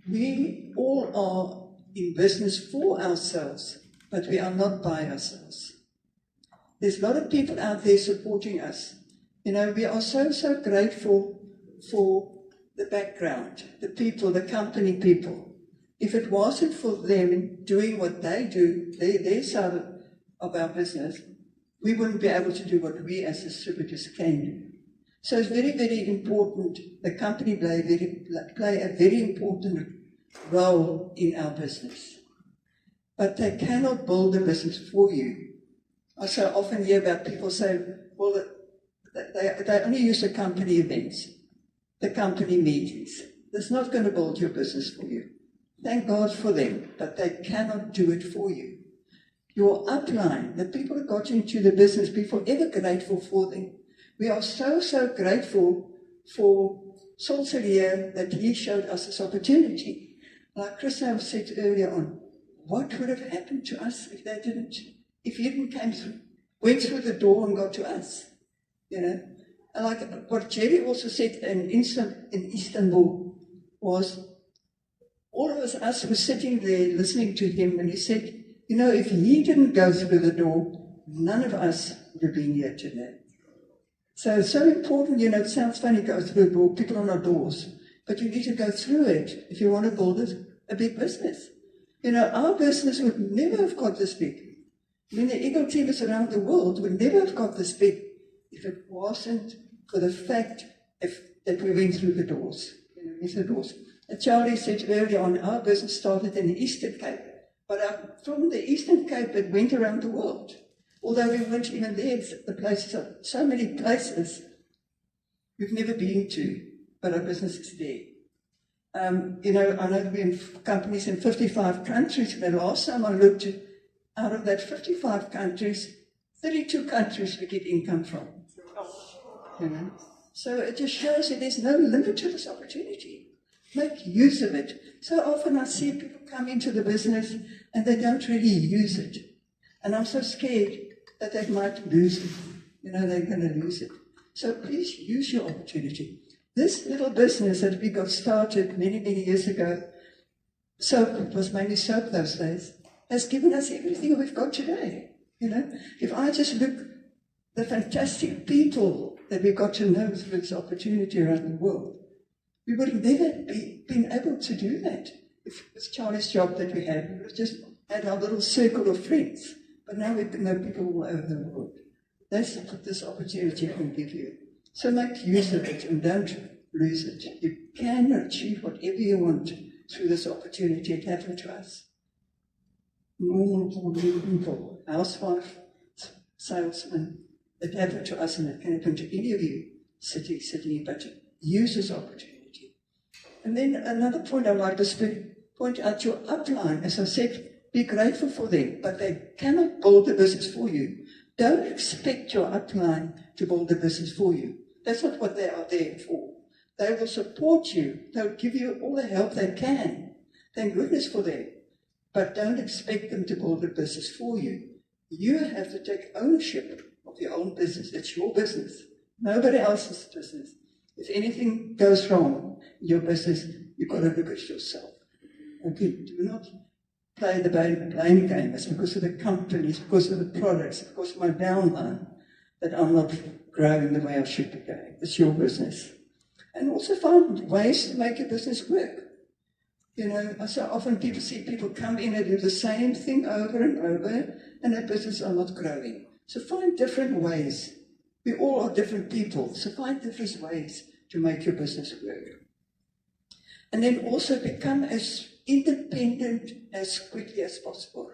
We all are in business for ourselves, but we are not by ourselves. There's a lot of people out there supporting us. You know, we are so grateful for the background, the people, the company people. If it wasn't for them doing what they do, their side of our business, we wouldn't be able to do what we as distributors can do. So it's very, very important. The company play a very important role in our business. But they cannot build a business for you. I so often hear about people say, well, they only use the company events, the company meetings. That's not going to build your business for you. Thank God for them, but they cannot do it for you. Your upline, the people who got into the business, be forever grateful for them. We are so grateful for Salter here that he showed us this opportunity. Like Chris said earlier on, what would have happened to us if they didn't? If he didn't went through the door and got to us, you know? And like what Jerry also said in Istanbul was, all of us were sitting there listening to him, and he said, you know, if he didn't go through the door, none of us would have been here today. So it's so important, you know, it sounds funny, go through a door, people are not doors, but you need to go through it if you want to build a big business. You know, our business would never have got this big. I mean, the Eagle teams around the world would never have got this big if it wasn't for the fact that we went through the doors. You know, into the doors. And Charlie said earlier on, our business started in the Eastern Cape, but from the Eastern Cape it went around the world. Although we weren't even there, the places are so many places we've never been to, but our business is there. You know, I know we're in companies in 55 countries, and the last time I looked, out of that 55 countries, 32 countries we get income from. You know? So it just shows that there's no limit to this opportunity. Make use of it. So often I see people come into the business and they don't really use it. And I'm so scared that they might lose it. You know, they're going to lose it. So please use your opportunity. This little business that we got started many years ago, soap, it was mainly soap those days, has given us everything we've got today. You know, if I just look the fantastic people that we got to know through this opportunity around the world, we would have never been able to do that. If it was Charlie's job that we had, we would have just had our little circle of friends. But now we know people all over the world. That's what this opportunity can give you. So make use of it and don't lose it. You can achieve whatever you want through this opportunity. It happened to us. Normal people, housewife, salesman, it happened to us, and it can happen to any of you sitting here, but use this opportunity. And then another point I'd like to point out, your upline, as I said, be grateful for them, but they cannot build a business for you. Don't expect your upline to build a business for you. That's not what they are there for. They will support you. They'll give you all the help they can. Thank goodness for them. But don't expect them to build a business for you. You have to take ownership of your own business. It's your business. Nobody else's business. If anything goes wrong in your business, you've got to look at yourself. Okay, do not play the blame game. It's because of the companies, because of the products, because of my downline that I'm not growing the way I should be going. It's your business. And also find ways to make your business work. You know, so often people see people come in and do the same thing over and over, and their business are not growing. So find different ways. We all are different people, so find different ways to make your business work. And then also become as independent as quickly as possible.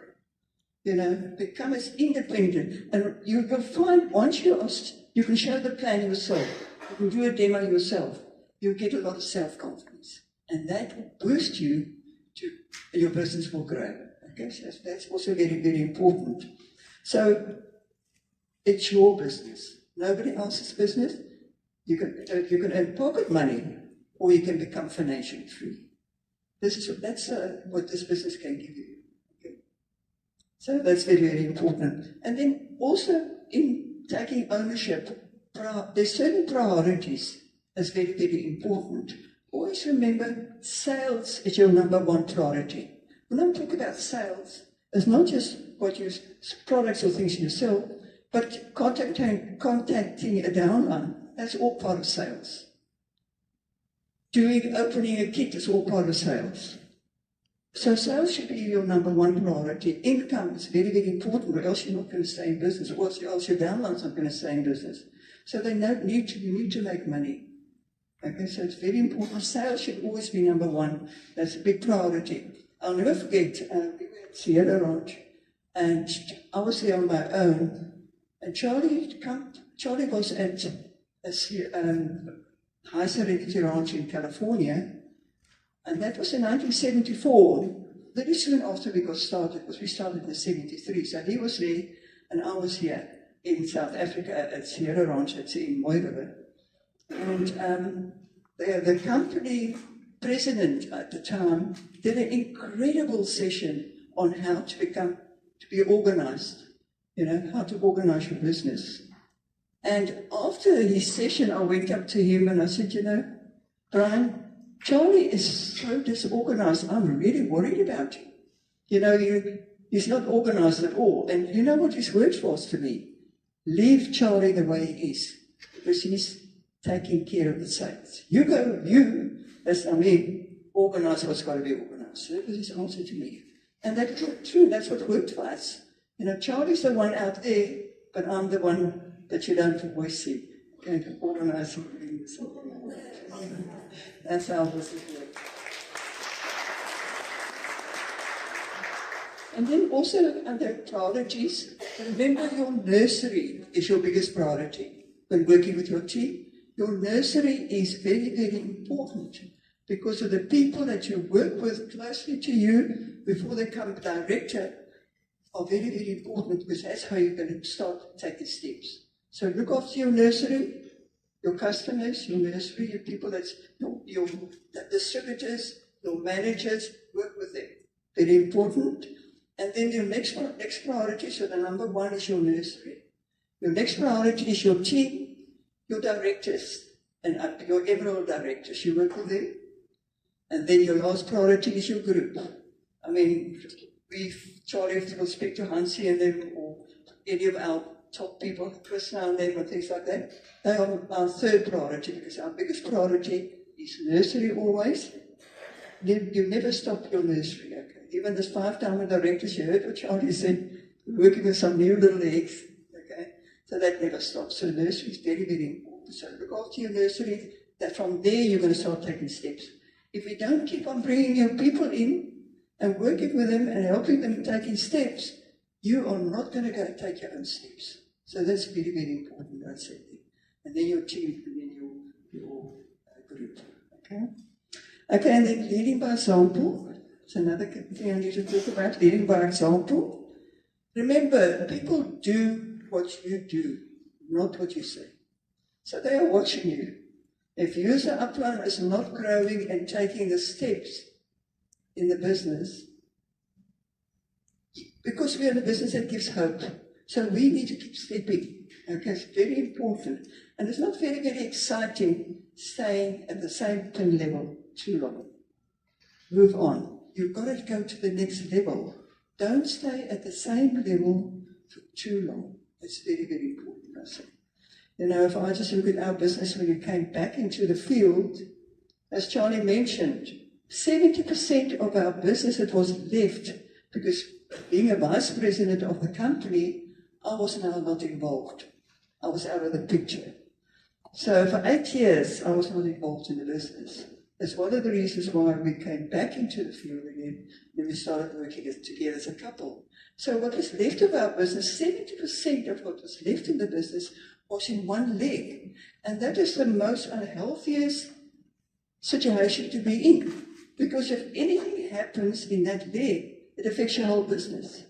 You know, become as independent. And you will find once you can show the plan yourself, you can do a demo yourself, you'll get a lot of self-confidence. And that will boost you your business will grow. Okay, so that's also very important. So it's your business, nobody else's business. You can earn pocket money, or you can become financially free. That's what this business can give you. Okay? So that's very important. And then also in taking ownership, there's certain priorities that's very important. always remember sales is your number one priority. When I'm talking about sales, it's not just what you products or things you sell, but contacting a downline. That's all part of sales. Opening a kit is all part of sales. So sales should be your number one priority. Income is very, very important, or else you're not going to stay in business, or else your downline's not going to stay in business. So you need to make money. Okay, so it's very important. Sales should always be number one. That's a big priority. I'll never forget, we were at Sierra Ranch, and I was there on my own, and Charlie was at a high serenity ranch in California, and that was in 1974, very soon after we got started, because we started in 73. So he was there, and I was here in South Africa at Sierra Ranch in Mooi River. And the company president at the time did an incredible session on how to be organized, how to organize your business. And after his session, I went up to him and I said, Brian, Charlie is so disorganized. I'm really worried about him. He's not organized at all. And you know what his words was to me? Leave Charlie the way he is, because he's taking care of the saints. Organize what's got to be organized. So that was his answer to me. And that's true. That's what worked for us. Charlie's the one out there, but I'm the one that you don't always see. Going to organize things. That's how this is work. And then also under priorities, remember your nursery is your biggest priority when working with your team. Your nursery is very, very important because of the people that you work with closely to you before they become director are very, very important, because that's how you're going to start taking steps. So look after your nursery, your customers, your nursery, your people, that's your distributors, your managers, work with them. Very important. And then your next priority, so the number one is your nursery. Your next priority is your team, your directors, and your emerald directors. You work with them. And then your last priority is your group. Charlie will speak to Hansi and them, or any of our top people, Chris now and them, and things like that. They are our third priority, because our biggest priority is nursery always. You never stop your nursery, okay? Even as 5-time directors, you heard what Charlie said, we're working with some new little eggs, okay? So that never stops. So nursery is very, very important. So look after your nursery. That from there you're going to start taking steps. If we don't keep on bringing your people in and working with them and helping them taking steps, you are not going to go and take your own steps. So that's very, very important, I said. And then your team, and then your group. Okay? Okay, and then leading by example. It's another thing I need to talk about, leading by example. Remember, people do what you do, not what you say. So they are watching you. If user upline is not growing and taking the steps in the business, because we are in a business that gives hope, so we need to keep stepping. Okay, it's very important. And it's not very, very exciting staying at the same pin level too long. Move on. You've got to go to the next level. Don't stay at the same level for too long. It's very, very important, I say. If I just look at our business when we came back into the field, as Charlie mentioned, 70% of our business that was left, because being a vice president of the company, I was now not involved. I was out of the picture. So for 8 years, I was not involved in the business. That's one of the reasons why we came back into the field again, and we started working together as a couple. So what was left of our business, 70% of what was left in the business was in one leg. And that is the most unhealthiest situation to be in. Because if anything happens in that leg, it affects your whole business.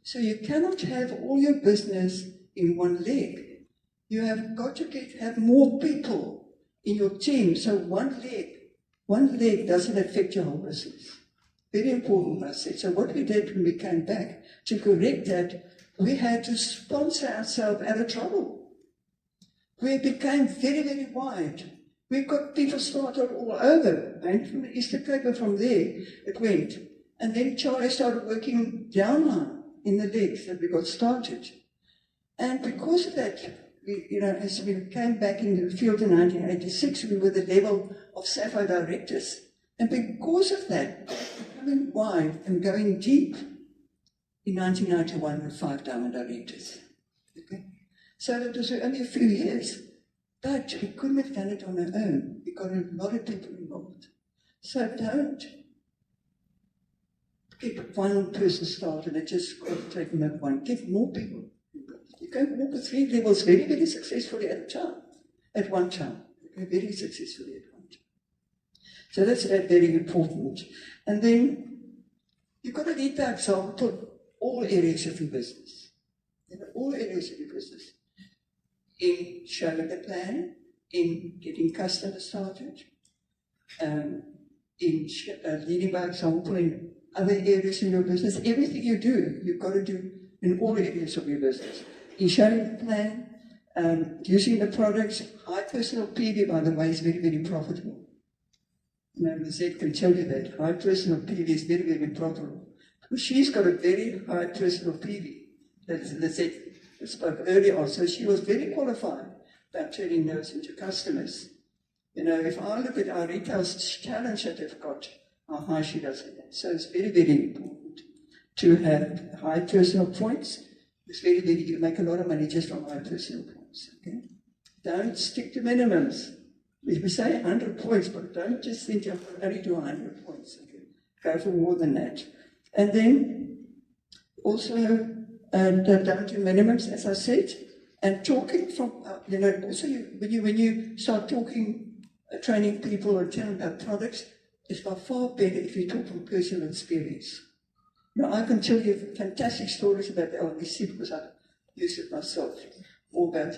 So you cannot have all your business in one leg. You have got to have more people in your team. So one leg doesn't affect your whole business. Very important, I said. So what we did when we came back to correct that, we had to sponsor ourselves out of trouble. We became very, very wide. We've got people started all over, and from the Eastern Cape, and from there it went. And then Charlie started working downline in the legs that we got started. And because of that, as we came back into the field in 1986, we were the level of SAFO directors. And because of that, becoming wide and going deep, in 1991 we were 5 diamond directors. Okay? So it was only a few years. But we couldn't have done it on our own. We got a lot of people involved. So don't get one person started and just take another one. Get more people involved. You can walk with 3 levels very, very successfully at one time. Okay, very successfully at one time. So that's very important. And then you've got to lead by example all areas of your business. All areas of your business. In showing the plan, in getting customers started, in leading by example in other areas in your business. Everything you do, you've got to do in all areas of your business. In showing the plan, using the products. High personal PV, by the way, is very, very profitable. Lizette can tell you that. High personal PV is very, very profitable. She's got a very high personal PV. That's Lizette spoke earlier on, so she was very qualified about turning those into customers. If I look at our retail challenge that they've got, how high she does it. So it's very, very important to have high personal points. It's very, very, you make a lot of money just from high personal points. Okay? Don't stick to minimums. We say 100 points, but don't just think you only do 100 points. Okay? Go for more than that. And then also, don't do minimums, as I said, and talking from, also when you start talking, training people or telling about products, it's by far better if you talk from personal experience. I can tell you fantastic stories about the LBC because I've used it myself, or about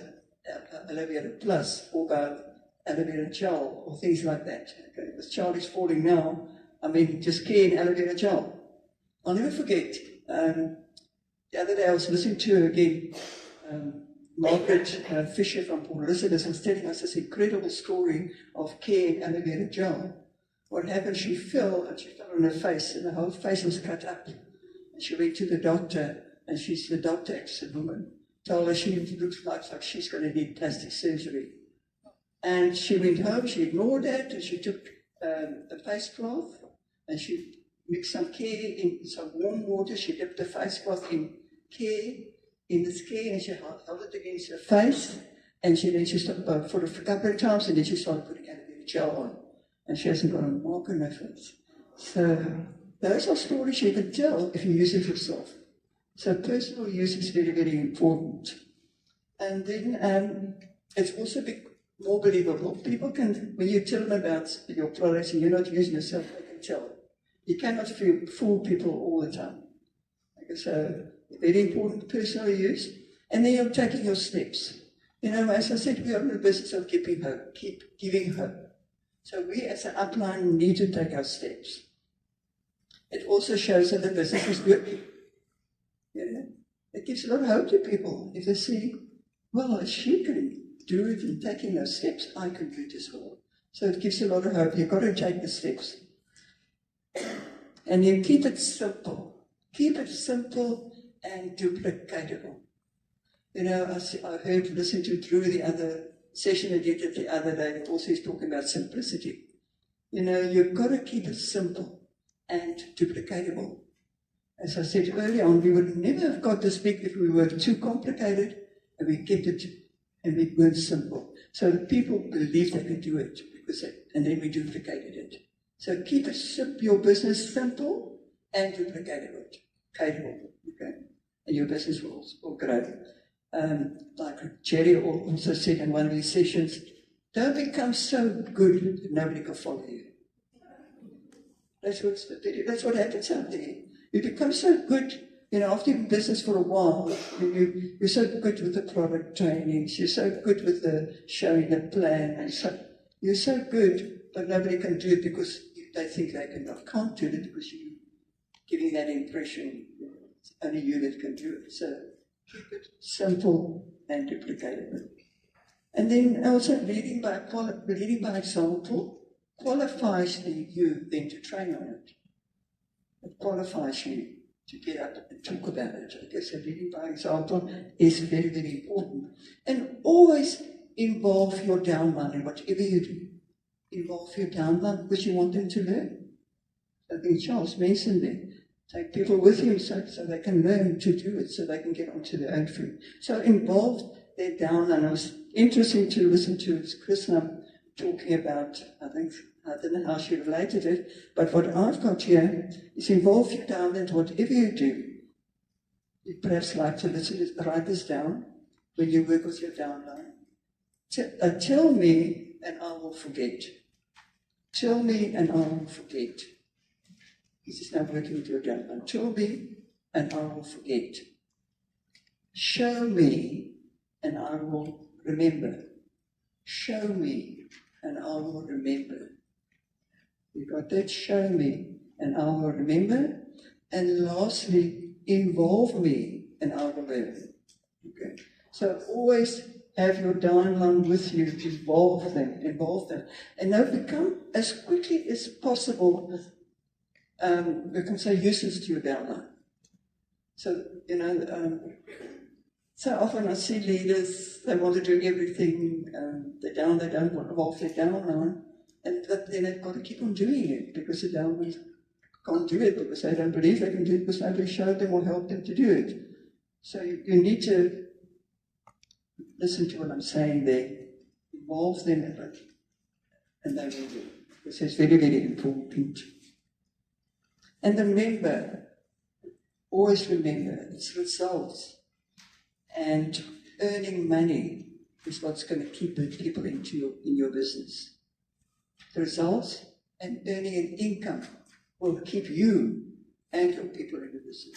aloe vera plus, or about aloe vera gel, or things like that. Okay? Because Charlie's falling now, just care in aloe vera gel. I'll never forget, the other day I was listening to her again, Margaret Fisher from Port Elizabeth was telling us this incredible story of care in aloe vera gel. What happened, she fell on her face, and her whole face was cut up. And she went to the doctor, and the doctor, a woman, told her she looks like she's going to need plastic surgery. And she went home, she ignored that, and she took a face cloth, and she mixed some care in some warm water. She dipped the face cloth in this care, and she held it against her face, and then she stopped for a couple of times, and then she started putting aloe vera gel on. And she hasn't got a mark on her face. So those are stories you can tell if you use it yourself. So personal use is very, very important. And then it's also a bit more believable. People can, when you tell them about your products and you're not using yourself, they can tell. You cannot fool people all the time. Okay, so very important personal use. And then you're taking your steps. As I said, we are in the business of keep giving hope. So we as an upline need to take our steps. It also shows that the business is working. It gives a lot of hope to people. If they see, well, if she can do it and taking those steps, I can do it as well. So it gives a lot of hope. You've got to take the steps. And you keep it simple. Keep it simple and duplicatable. I listened to Drew the other session I did the other day, also he's talking about simplicity. You've got to keep it simple and duplicatable. As I said earlier on, we would never have got this big if we were too complicated and we kept it and we weren't simple. So the people believed they could do it, and then we duplicated it. So keep your business simple and duplicatable, okay? And your business will grow. Like Jerry also said in one of his sessions, don't become so good that nobody can follow you. That's what happens out there. You become so good, after you've been in business for a while, you're so good with the product trainings, you're so good with the showing the plan, and so you're so good, but nobody can do it because they think they can't do it because you're giving that impression it's only you that can do it. So keep it simple and duplicatable. And then also leading by example qualifies you then to train on it. It qualifies you to get up and talk about it. I guess so leading by example is very, very important. And always involve your downline in whatever you do. Involve your downline because you want them to learn. I think Charles mentioned there. Take people with you so they can learn to do it, so they can get onto their own feet. So involve their downline. It was interesting to listen to Krishna talking about, I don't know how she related it, but what I've got here is involve your downline whatever you do. You'd perhaps like to write this down when you work with your downline. Tell me and I will forget. Tell me and I will forget. This is now working with your downline. Tell me and I will forget. Show me and I will remember. Show me and I will remember. You got that? Show me and I will remember. And lastly, involve me and I will learn. Okay. So always have your downline with you, involve them. And now become as quickly as possible, we can say useless to your downline. So, so often I see leaders, they want to do everything, they don't want to involve their downline, but then they've got to keep on doing it because the downline can't do it because they don't believe they can do it because nobody showed them or helped them to do it. So you need to listen to what I'm saying there, involve them in it, and they will do it. This is very, very important. And remember, always remember, it's results. And earning money is what's going to keep the people in your business. The results and earning an income will keep you and your people in the business.